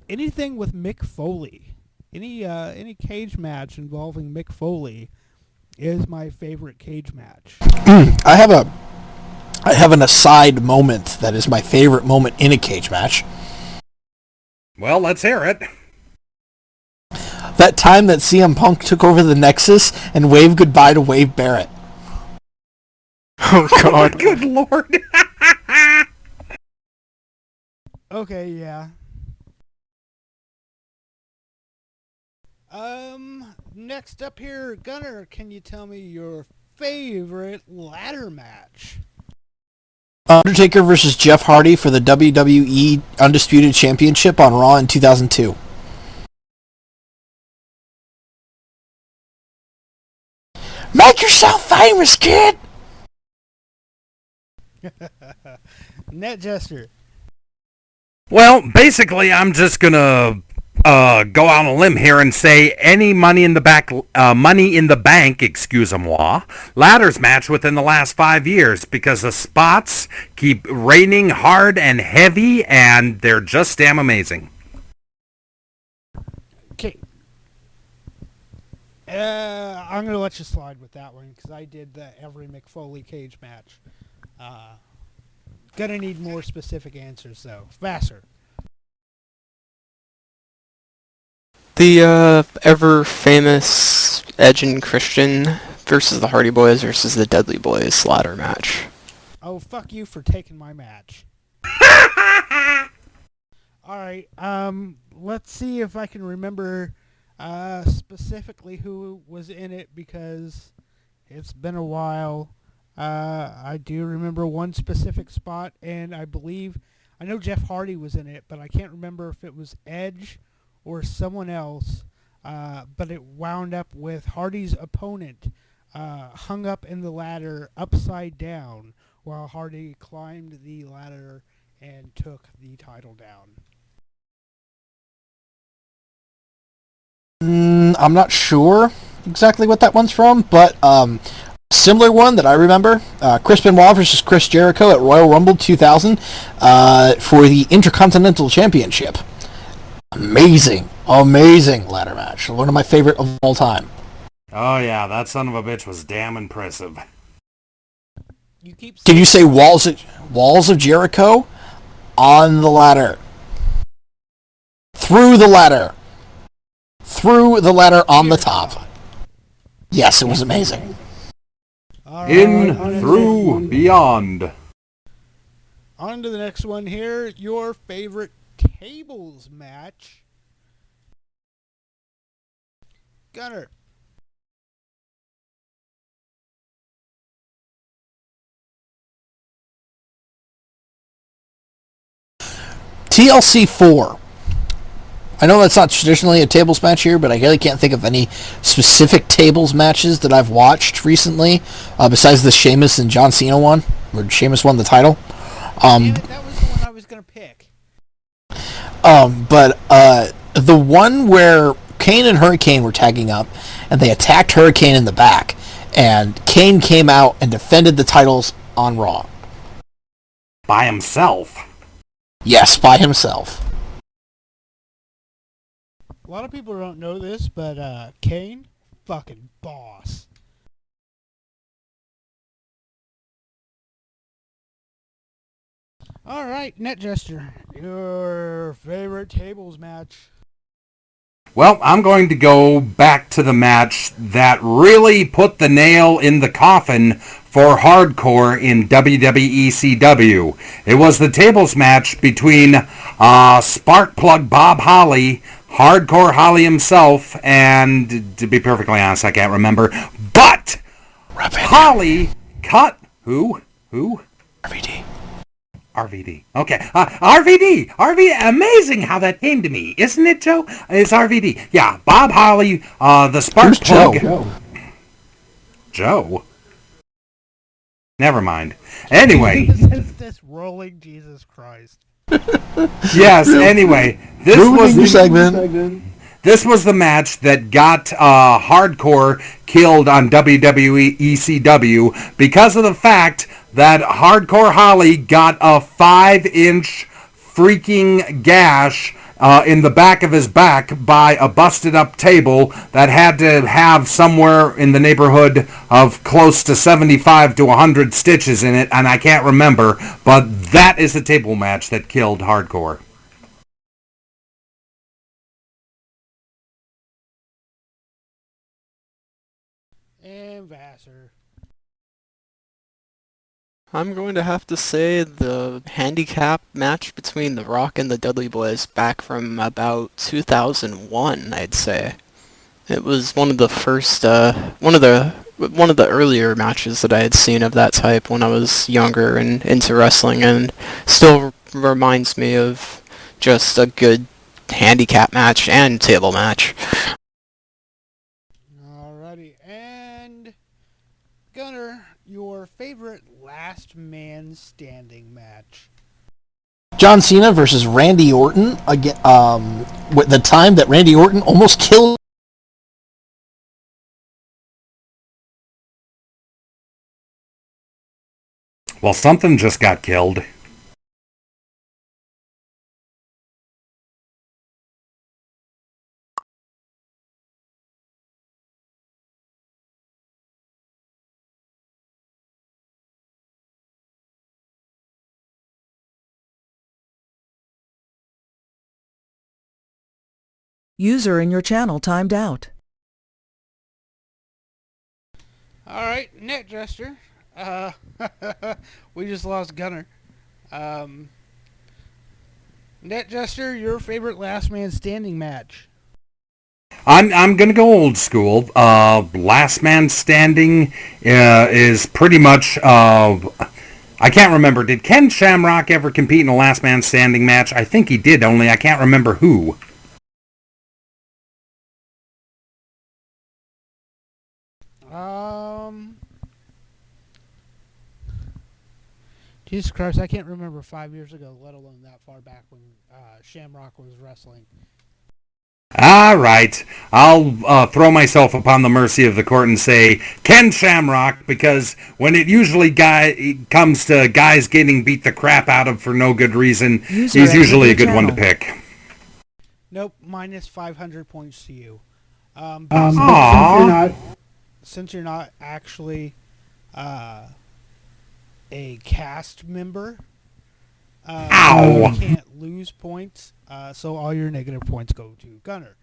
[SPEAKER 5] Anything with Mick Foley. Any cage match involving Mick Foley. is my favorite cage match.
[SPEAKER 1] I have an aside moment that is my favorite moment in a cage match.
[SPEAKER 2] Well, let's hear it.
[SPEAKER 1] That time that CM Punk took over the Nexus and waved goodbye to Wade Barrett.
[SPEAKER 7] Oh God.
[SPEAKER 2] Good Lord.
[SPEAKER 5] Okay, yeah. Next up here, Gunner, can you tell me your favorite ladder match?
[SPEAKER 1] Undertaker versus Jeff Hardy for the WWE Undisputed Championship on Raw in 2002. Make yourself famous, kid!
[SPEAKER 5] Net Jester.
[SPEAKER 2] Well, basically, I'm just gonna go out on a limb here and say any money in the bank, excuse-moi, ladders match within the last 5 years, because the spots keep raining hard and heavy, and they're just damn amazing.
[SPEAKER 5] Okay. I'm going to let you slide with that one, because I did the every McFoley cage match. Gonna need more specific answers, though. Vassar.
[SPEAKER 7] The ever famous Edge and Christian versus the Hardy Boys versus the Dudley Boys ladder match.
[SPEAKER 5] Oh, fuck you for taking my match. Alright, let's see if I can remember specifically who was in it, because it's been a while. I do remember one specific spot, and I know Jeff Hardy was in it, but I can't remember if it was Edge or someone else, but it wound up with Hardy's opponent hung up in the ladder upside down while Hardy climbed the ladder and took the title down.
[SPEAKER 1] I'm not sure exactly what that one's from, but similar one that I remember, Chris Benoit versus Chris Jericho at Royal Rumble 2000 for the Intercontinental Championship. Amazing ladder match. One of my favorite of all time.
[SPEAKER 2] Oh yeah, that son of a bitch was damn impressive.
[SPEAKER 1] Did you say walls of Jericho? On the ladder. Through the ladder on the top. Yes, it was amazing.
[SPEAKER 2] Through, beyond.
[SPEAKER 5] On to the next one here. Your favorite tables match. Gunner.
[SPEAKER 1] TLC 4. I know that's not traditionally a tables match here, but I really can't think of any specific tables matches that I've watched recently, besides the Sheamus and John Cena one, where Sheamus won the title.
[SPEAKER 5] Yeah, that was the one I was going to pick.
[SPEAKER 1] But the one where Kane and Hurricane were tagging up, and they attacked Hurricane in the back, and Kane came out and defended the titles on Raw.
[SPEAKER 2] By himself.
[SPEAKER 1] Yes, by himself.
[SPEAKER 5] A lot of people don't know this, but Kane, fucking boss. Alright, Net Jester, your favorite tables match.
[SPEAKER 2] Well, I'm going to go back to the match that really put the nail in the coffin for hardcore in WWE ECW. It was the tables match between Sparkplug Bob Holly, Hardcore Holly himself, and to be perfectly honest, I can't remember, but Holly cut... Who? RVD. Okay. RVD. Amazing how that came to me. Isn't it, Joe? It's RVD. Yeah. Bob Holly, the Spark Plug. Joe? Never mind. Anyway.
[SPEAKER 5] This rolling Jesus Christ.
[SPEAKER 2] Yes, anyway. This was the match that got Hardcore killed on WWE ECW because of the fact that Hardcore Holly got a 5-inch freaking gash in the back of his back by a busted up table that had to have somewhere in the neighborhood of close to 75 to 100 stitches in it, and I can't remember, but that is the table match that killed Hardcore.
[SPEAKER 5] And Vassar.
[SPEAKER 7] I'm going to have to say the handicap match between The Rock and the Dudley Boys back from about 2001, I'd say. It was one of the first, one of the earlier matches that I had seen of that type when I was younger and into wrestling, and still reminds me of just a good handicap match and table match.
[SPEAKER 5] Alrighty, and Gunner, your favorite last man standing match.
[SPEAKER 1] John Cena versus Randy Orton again. With the time that Randy Orton almost killed.
[SPEAKER 2] Well, something just got killed.
[SPEAKER 8] User in your channel timed out.
[SPEAKER 5] Alright, Net Jester. We just lost Gunner. Net Jester, your favorite last man standing match.
[SPEAKER 2] I'm gonna go old school. Last man standing is pretty much. I can't remember. Did Ken Shamrock ever compete in a last man standing match? I think he did. Only I can't remember who.
[SPEAKER 5] Jesus Christ, I can't remember 5 years ago, let alone that far back when Shamrock was wrestling.
[SPEAKER 2] All right. I'll throw myself upon the mercy of the court and say Ken Shamrock, because when it usually comes to guys getting beat the crap out of for no good reason, he's usually a good one to pick.
[SPEAKER 5] Nope, minus 500 points to you. Since you're not actually a cast member, you can't lose points, so all your negative points go to Gunner.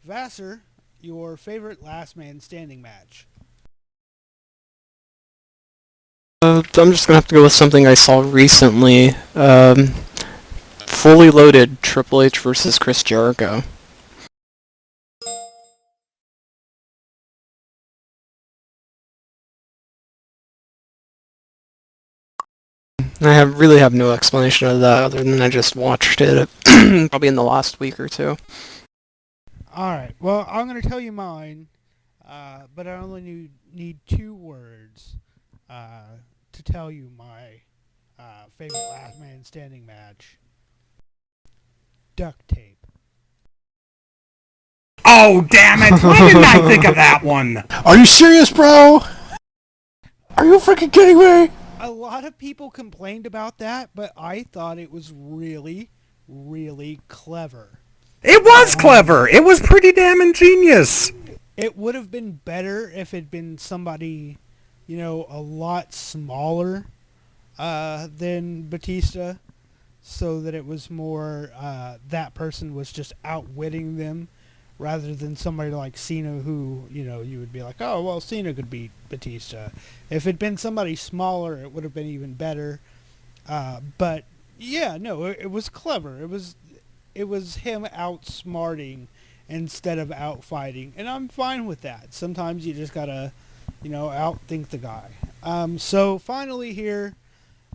[SPEAKER 5] Vassar, your favorite last man standing match.
[SPEAKER 7] I'm just gonna have to go with something I saw recently. Fully loaded Triple H versus Chris Jericho. I really have no explanation of that other than I just watched it probably in the last week or two.
[SPEAKER 5] Alright, well, I'm going to tell you mine, but I only need 2 words to tell you my favorite last man standing match. Duct tape.
[SPEAKER 2] Oh, damn it! Why didn't I think of that one?
[SPEAKER 1] Are you serious, bro? Are you freaking kidding me?
[SPEAKER 5] A lot of people complained about that, but I thought it was really, really clever.
[SPEAKER 2] It was clever. It was pretty damn ingenious.
[SPEAKER 5] It would have been better if it'd been somebody, a lot smaller than Batista, so that it was more that person was just outwitting them, rather than somebody like Cena who, you would be like, oh, well, Cena could beat Batista. If it'd been somebody smaller, it would have been even better. But, yeah, no, it was clever. It was him outsmarting instead of outfighting. And I'm fine with that. Sometimes you just gotta, outthink the guy. So, finally here,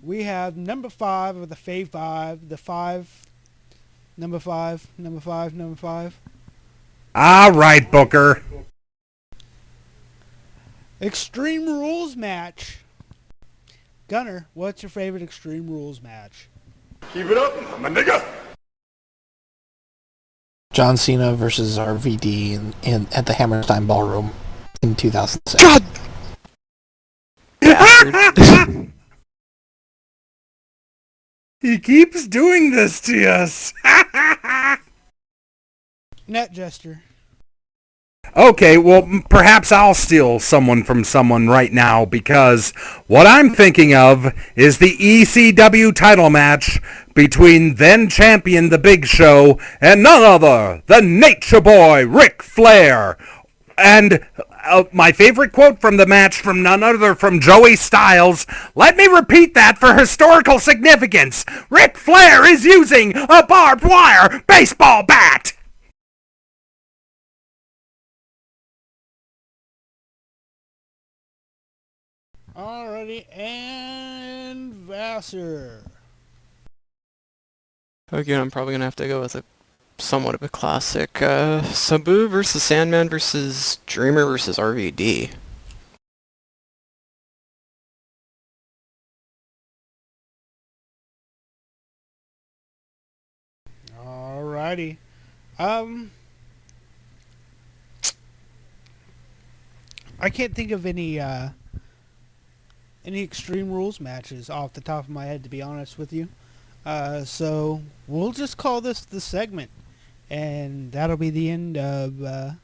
[SPEAKER 5] we have number 5 of the Fave 5. Number 5.
[SPEAKER 2] All right, Booker.
[SPEAKER 5] Extreme Rules match. Gunner, what's your favorite Extreme Rules match?
[SPEAKER 6] Keep it up, my nigga.
[SPEAKER 1] John Cena versus RVD at the Hammerstein Ballroom in 2006.
[SPEAKER 7] God! Bastard.
[SPEAKER 2] He keeps doing this to us.
[SPEAKER 5] Net Jester.
[SPEAKER 2] Okay, well, perhaps I'll steal someone from someone right now, because what I'm thinking of is the ECW title match between then champion The Big Show and none other than Nature Boy Ric Flair. And my favorite quote from the match from none other from Joey Styles, let me repeat that for historical significance. Ric Flair is using a barbed wire baseball bat.
[SPEAKER 5] Alrighty, and Vassar.
[SPEAKER 7] Again, I'm probably going to have to go with a somewhat of a classic. Sabu versus Sandman versus Dreamer versus RVD.
[SPEAKER 5] Alrighty. I can't think of any Extreme Rules matches off the top of my head, to be honest with you. So we'll just call this the segment, and that'll be the end of the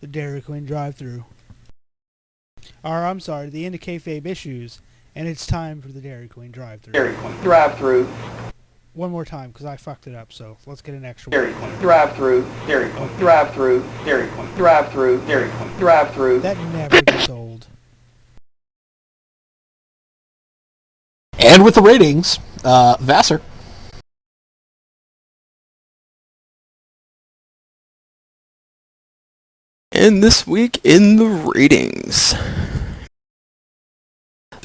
[SPEAKER 5] Dairy Queen drive-thru. Or I'm sorry, the end of kayfabe issues, and it's time for the Dairy Queen drive-thru.
[SPEAKER 9] Dairy Queen drive-thru.
[SPEAKER 5] One more time, because I fucked it up, so let's get an extra
[SPEAKER 9] Dairy
[SPEAKER 5] one.
[SPEAKER 9] Queen drive-thru. Dairy Queen drive-thru. Dairy Queen drive-thru. Dairy Queen drive-thru.
[SPEAKER 5] That never gets old.
[SPEAKER 1] And with the ratings, Vassar.
[SPEAKER 7] And this week in the ratings.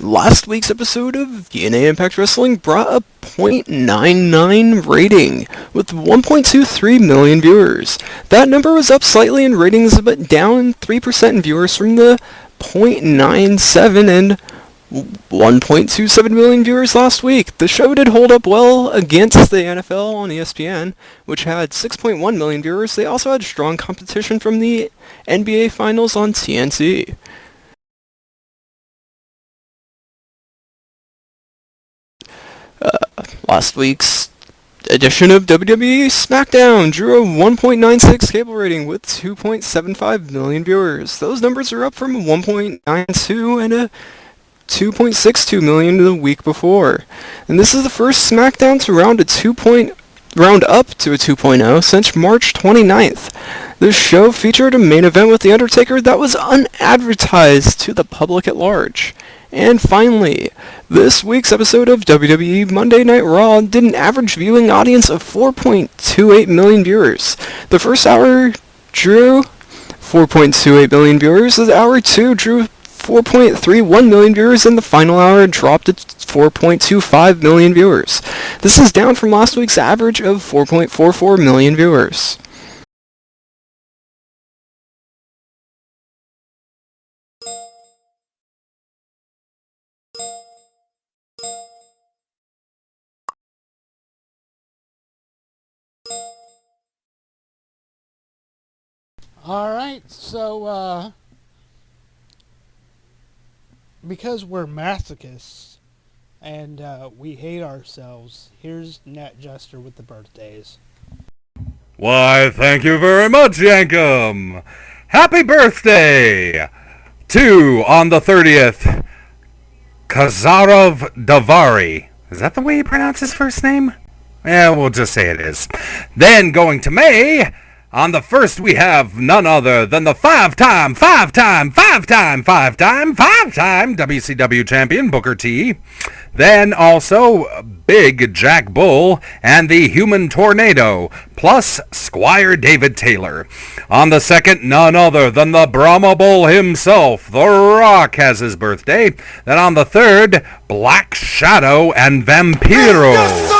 [SPEAKER 7] Last week's episode of DNA Impact Wrestling brought a .99 rating with 1.23 million viewers. That number was up slightly in ratings but down 3% in viewers from the .97 and 1.27 million viewers last week. The show did hold up well against the NFL on ESPN, which had 6.1 million viewers. They also had strong competition from the NBA Finals on TNT. Last week's edition of WWE SmackDown drew a 1.96 cable rating with 2.75 million viewers. Those numbers are up from 1.92 and a 2.62 million the week before. And this is the first SmackDown to round up to a 2.0 since March 29th. This show featured a main event with The Undertaker that was unadvertised to the public at large. And finally, this week's episode of WWE Monday Night Raw did an average viewing audience of 4.28 million viewers. The first hour drew 4.28 million viewers, the hour 2 drew 4.31 million viewers, and the final hour dropped to 4.25 million viewers. This is down from last week's average of 4.44 million viewers.
[SPEAKER 5] Alright, so, because we're masochists and we hate ourselves, here's Net Jester with the birthdays.
[SPEAKER 2] Why, thank you very much, Yankum. Happy birthday to, on the 30th, Kazarov Davari. Is that the way you pronounce his first name? Yeah, we'll just say it is. Then, going to May, on the 1st, we have none other than the five-time WCW champion, Booker T. Then also Big Jack Bull and the Human Tornado, plus Squire David Taylor. On the 2nd, none other than the Brahma Bull himself, The Rock, has his birthday. Then on the 3rd, Black Shadow and Vampiro.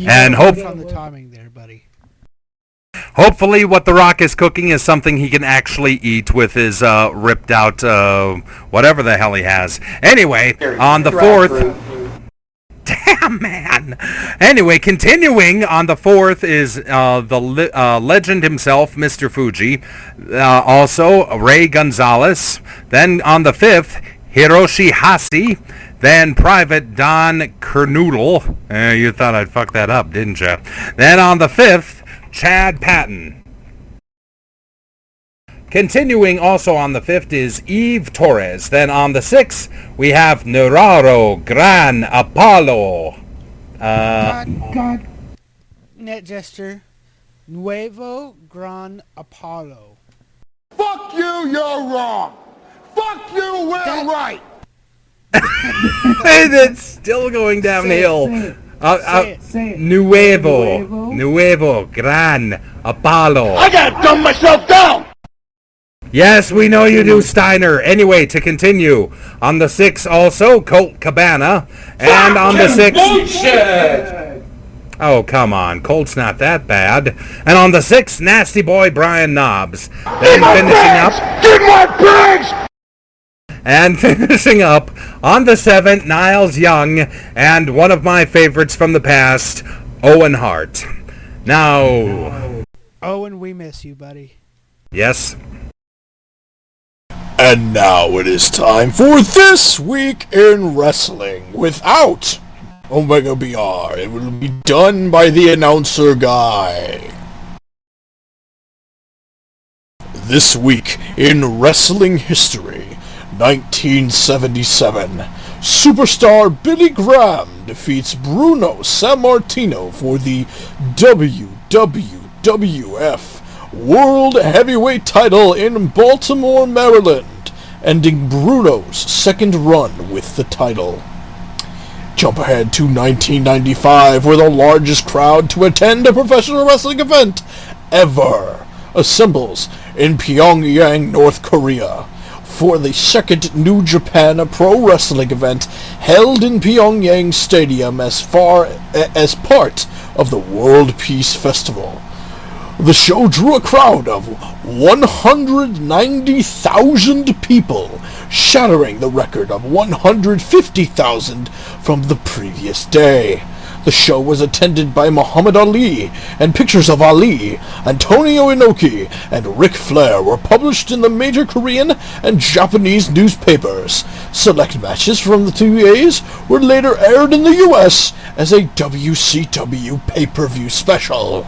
[SPEAKER 2] And hope
[SPEAKER 5] on the timing there, buddy.
[SPEAKER 2] Hopefully what The Rock is cooking is something he can actually eat with his ripped out whatever the hell he has. Anyway, on the 4th... Damn, man! Anyway, continuing, on the 4th is the legend himself, Mr. Fuji. Also, Ray Gonzalez. Then on the 5th, Hiroshi Hase, then Private Don Kernoodle. You thought I'd fuck that up, didn't you? Then on the 5th, Chad Patton. Continuing also on the 5th is Eve Torres. Then on the 6th, we have Neraro Gran Apollo.
[SPEAKER 5] God. Net Jester. Nuevo Gran Apollo.
[SPEAKER 6] Fuck you, you're wrong. Fuck you, we're right.
[SPEAKER 2] That's still going downhill.
[SPEAKER 5] Say it.
[SPEAKER 2] Nuevo Gran Apollo.
[SPEAKER 6] I gotta dumb myself down.
[SPEAKER 2] Yes, we know you do, Steiner. Anyway, to continue, on the 6th also, Colt Cabana, and on the 6th...
[SPEAKER 6] Bullshit!
[SPEAKER 2] Oh, come on, Colt's not that bad. And on the 6th, Nasty Boy Brian Knobs. Then finishing up...
[SPEAKER 6] Get my bags!
[SPEAKER 2] And finishing up, on the 7th, Niles Young, and one of my favorites from the past, Owen Hart. Now...
[SPEAKER 5] Owen, we miss you, buddy.
[SPEAKER 2] Yes?
[SPEAKER 10] And now it is time for This Week in Wrestling without Omega BR. It will be done by the announcer guy. This week in wrestling history, 1977, superstar Billy Graham defeats Bruno Sammartino for the WWF World Heavyweight title in Baltimore, Maryland, ending Bruno's second run with the title. Jump ahead to 1995, where the largest crowd to attend a professional wrestling event ever assembles in Pyongyang, North Korea, for the second New Japan Pro Wrestling event held in Pyongyang Stadium as part of the World Peace Festival. The show drew a crowd of 190,000 people, shattering the record of 150,000 from the previous day. The show was attended by Muhammad Ali, and pictures of Ali, Antonio Inoki, and Ric Flair were published in the major Korean and Japanese newspapers. Select matches from the 2 days were later aired in the US as a WCW pay-per-view special.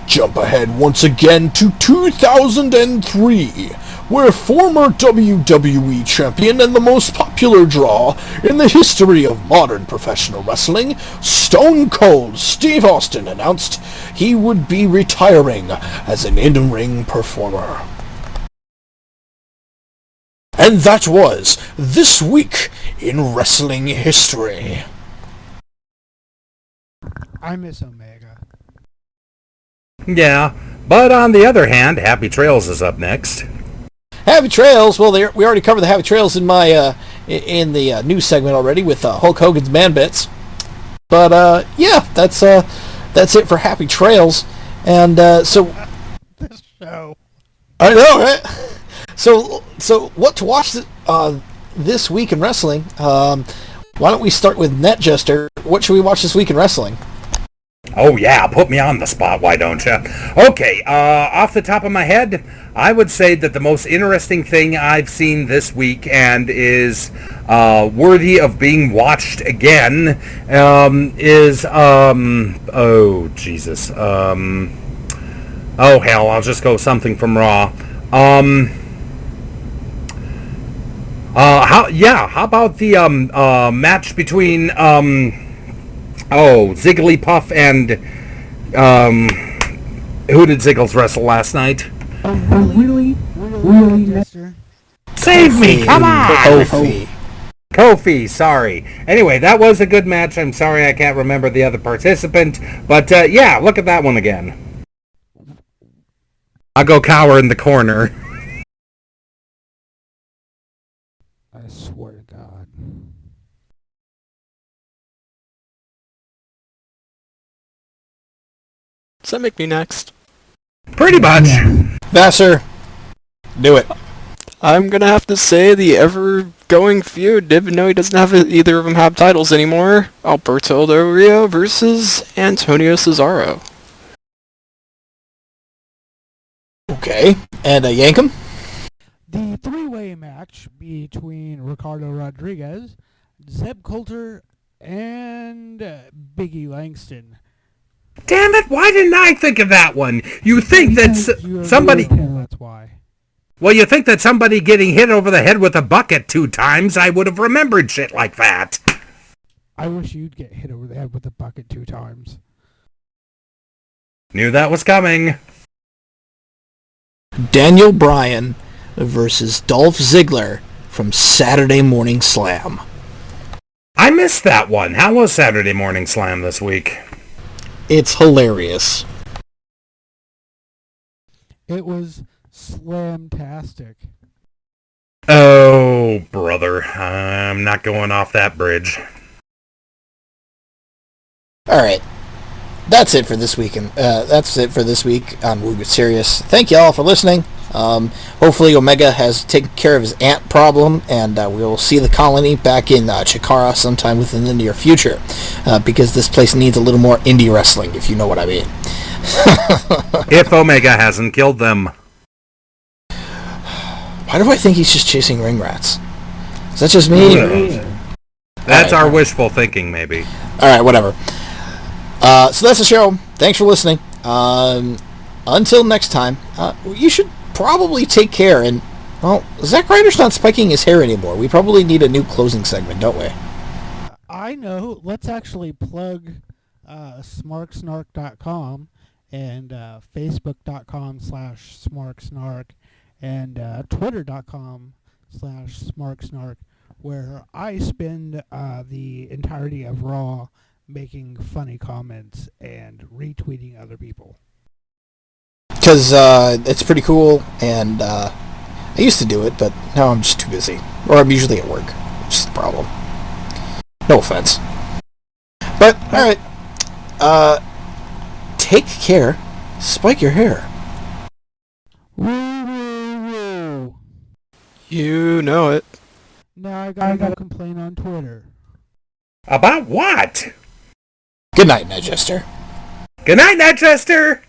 [SPEAKER 10] Jump ahead once again to 2003, where former WWE champion and the most popular draw in the history of modern professional wrestling, Stone Cold Steve Austin announced he would be retiring as an in-ring performer. And that was This Week in Wrestling History.
[SPEAKER 5] I miss Omega.
[SPEAKER 2] Yeah, but on the other hand, Happy Trails is up next.
[SPEAKER 1] Happy Trails. Well, we already covered the Happy Trails in my in the news segment already with Hulk Hogan's Man Bits. But yeah, that's it for Happy Trails. And so
[SPEAKER 5] This show.
[SPEAKER 1] I know, right? So what to watch this week in wrestling? Why don't we start with Net Jester? What should we watch this week in wrestling?
[SPEAKER 2] Oh yeah, put me on the spot, why don't you? Okay, off the top of my head, I would say that the most interesting thing I've seen this week and is worthy of being watched again is, oh Jesus, oh hell, I'll just go something from Raw. How about the match between Zigglypuff and who did Ziggles wrestle last night?
[SPEAKER 5] Really, Jester.
[SPEAKER 2] Save me, come on! Kofi, sorry. Anyway, that was a good match. I'm sorry I can't remember the other participant, but yeah, look at that one again. I'll go cower in the corner.
[SPEAKER 5] I swear to God.
[SPEAKER 7] Does that make me next?
[SPEAKER 2] Pretty much.
[SPEAKER 1] Vassar, do it.
[SPEAKER 7] I'm gonna have to say the ever-going feud. Didn't know he doesn't have either of them have titles anymore. Alberto Del Rio versus Antonio Cesaro.
[SPEAKER 1] Okay, and Yankum?
[SPEAKER 5] The three-way match between Ricardo Rodriguez, Zeb Coulter, and Biggie Langston.
[SPEAKER 2] Damn it, why didn't I think of that one? You think that somebody...
[SPEAKER 5] That's why.
[SPEAKER 2] Well, you think that somebody getting hit over the head with a bucket 2 times, I would have remembered shit like that.
[SPEAKER 5] I wish you'd get hit over the head with a bucket 2 times.
[SPEAKER 2] Knew that was coming.
[SPEAKER 1] Daniel Bryan versus Dolph Ziggler from Saturday Morning Slam.
[SPEAKER 2] I missed that one. How was Saturday Morning Slam this week?
[SPEAKER 1] It's hilarious.
[SPEAKER 5] It was slamtastic.
[SPEAKER 2] Oh, brother. I'm not going off that bridge.
[SPEAKER 1] Alright. That's it for this week. That's it for this week on Woo Get Serious. Thank you all for listening. Hopefully Omega has taken care of his ant problem, and we will see the colony back in Chikara sometime within the near future, because this place needs a little more indie wrestling, if you know what I mean.
[SPEAKER 2] If Omega hasn't killed them.
[SPEAKER 1] Why do I think he's just chasing ring rats? Is that just me?
[SPEAKER 2] That's our wishful thinking, maybe.
[SPEAKER 1] Alright, whatever. So that's the show. Thanks for listening. Until next time, you should probably take care. And, well, Zack Ryder's not spiking his hair anymore. We probably need a new closing segment, don't we?
[SPEAKER 5] I know. Let's actually plug smarksnark.com and facebook.com/smarksnark and twitter.com/smarksnark, where I spend the entirety of Raw making funny comments and retweeting other people.
[SPEAKER 1] Because it's pretty cool, and I used to do it, but now I'm just too busy. Or I'm usually at work, which is the problem. No offense. But, alright. Take care. Spike your hair.
[SPEAKER 5] Woo, woo, woo.
[SPEAKER 7] You know it.
[SPEAKER 5] Now I gotta complain on Twitter.
[SPEAKER 2] About what?
[SPEAKER 1] Good night, Ned Jester.
[SPEAKER 2] Good night, Ned Jester!